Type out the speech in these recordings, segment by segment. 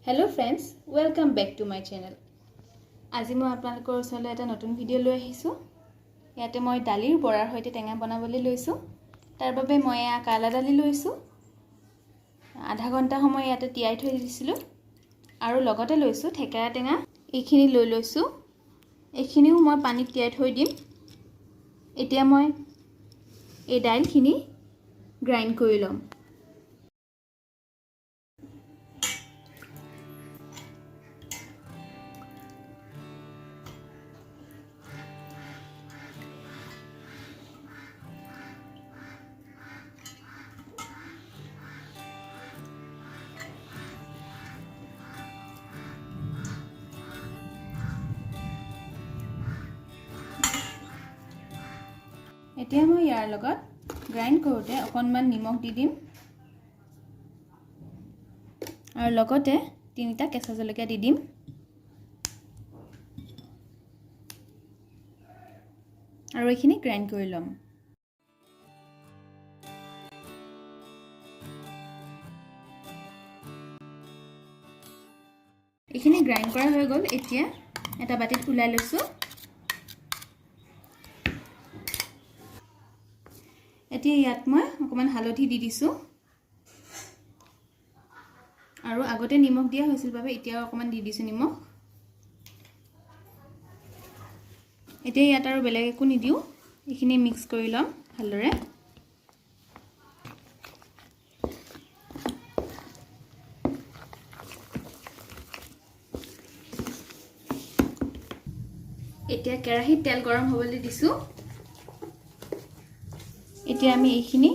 Hello friends, welcome back to my channel. আজি মই আপোনালোকৰ ওচৰলৈ এটা নতুন ভিডিও লৈ আহিছো। ইয়াতে মই দালিৰ বৰাৰ হৈতে টেঙা বনাবলৈ লৈছো। তাৰ বাবে মই কালা দালি লৈছো। আধা ঘণ্টা সময় ইয়াতে তিয়াই থৈ দিছিলো আৰু লগতে লৈছো ঠেকেৰা টেঙা। এইখিনি লৈ লৈছো। এইখিনিও মই পানীত তিয়াই থৈ দিম। এতিয়া মই এই দাইলখিনি গ্ৰাইণ্ড কৰি লম। এতিয়া মই ইয়াৰ লগত গ্ৰাইণ্ড কৰোতে অকণমান নিমখ দি দিম আৰু লগতে তিনিটা কেঁচা জলকীয়া দি দিম আৰু এইখিনি গ্ৰাইণ্ড কৰি লম। এইখিনি গ্ৰাইণ্ড কৰা হৈ গ'ল। এতিয়া এটা বাটিত উলাই লৈছো। এতিয়া ইয়াত মই অকমান হালধি দি দিছো আৰু আগতে নিমখ দিয়া হৈছিল বাবে এতিয়া অকমান দি দিছো নিমখ। এতিয়া ইয়াত আৰু বেলেগ একো নিদিও। এইখিনি মিক্স কৰি লম ভালদৰে। এতিয়া কেৰাহীত তেল গৰম হ'বলৈ দিছো। এতিয়া আমি এইখিনি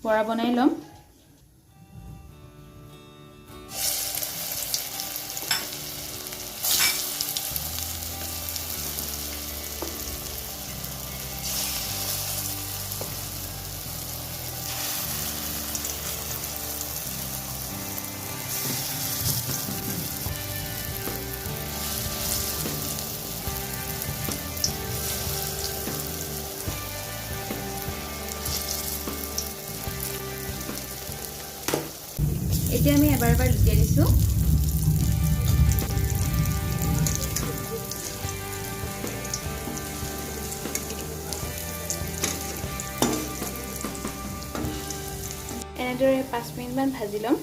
বৰা বনাই লম। এতিয়া আমি এবাৰ লুটিয়াই দিছো। এনেদৰে 5 মিনিট মান ভাজি লম।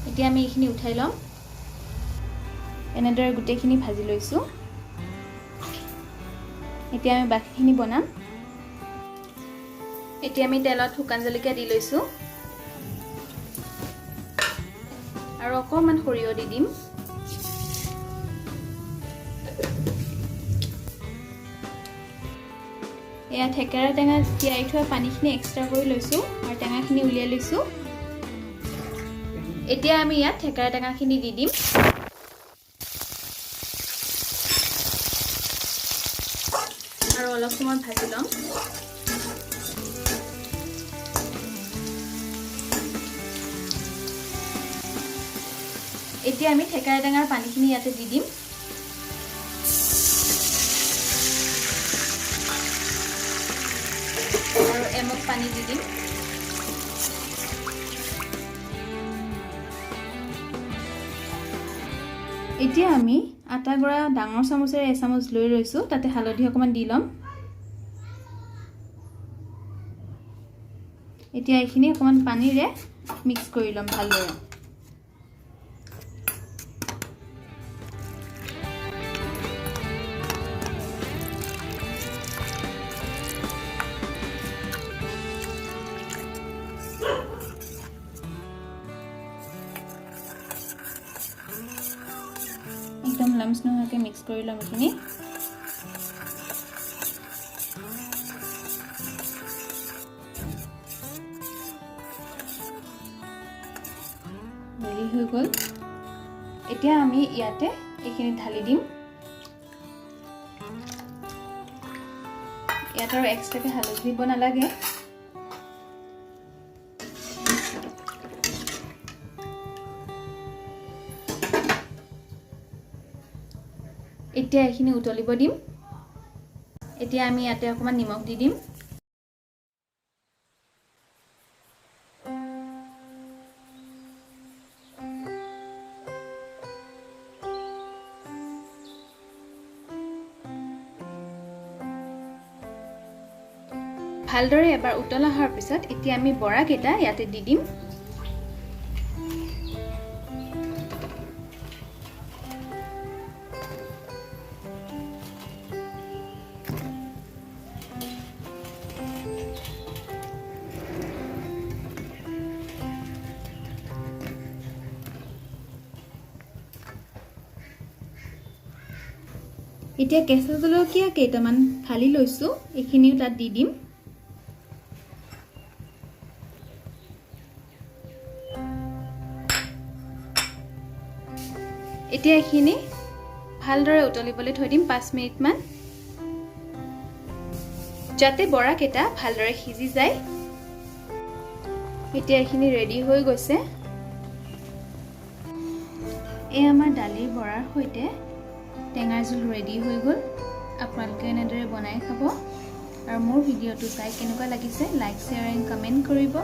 এতিয়া আমি এইখিনি উঠাই লম। এনেদৰে গোটেইখিনি ভাজি লৈছো। এতিয়া আমি বাকিখিনি বনাম। এতিয়া আমি তেলত শুকান জলকীয়া দি লৈছো আৰু অকমান সৰিয়হ দি দিম। এয়া ঠেকেৰা টেঙা তিয়াই থোৱা পানীখিনি এক্সট্ৰা কৰি লৈছো আৰু টেঙাখিনি উলিয়াই লৈছো। এতিয়া আমি ইয়াত ঠেকেৰা টেঙাখিনি দি দিম আৰু অলপ সময় ভাজি লম। এতিয়া আমি ঠেকেৰা টেঙাৰ পানীখিনি ইয়াতে দি দিম আৰু এমগ পানী দি দিম। এতিয়া আমি আটা গুড়া ডাঙৰ চামুচেৰে এচামুচ লৈ লৈছো। তাতে হালধি অকমান দি লম। এতিয়া এইখিনি অকমান পানীৰে মিক্স কৰি লম ভালদৰে। একদম লাম্পছ নোহোৱাকৈ মিক্স কৰি ল'ম এইখিনি। ৰেডি হৈ গ'ল। এতিয়া আমি ইয়াতে এইখিনি ঢালি দিম। ইয়াত আৰু এক্সট্ৰাকৈ হালধি দিব নালাগে। এতিয়া এইখিনি উতলিব দিম। এতিয়া আমি ইয়াতে অকমান নিমখ দি দিম। ভালদৰে এবাৰ উতলা হোৱাৰ পিছত এতিয়া আমি বৰা কেটা ইয়াতে দি দিম। এতিয়া কেঁচা জলকীয়া কেইটামান ফালি লৈছো, এইখিনিও তাত দি দিম। এতিয়া এইখিনি ভালদৰে উতলিবলৈ থৈ দিম 5 মিনিট মান, যাতে বৰা কেটা ভালদৰে সিজি যায়। এতিয়া এইখিনি ৰেডি হৈ গৈছে। এই আমাৰ দালিৰ বৰাৰ সৈতে টেঙাৰ জোল ৰেডি হৈ গ'ল। আপোনালোকে এনেদৰে বনাই খাব। আৰু মোৰ ভিডিঅ'টো চাই কেনেকুৱা লাগিছে লাইক, শ্বেয়াৰ এণ্ড কমেণ্ট কৰিব।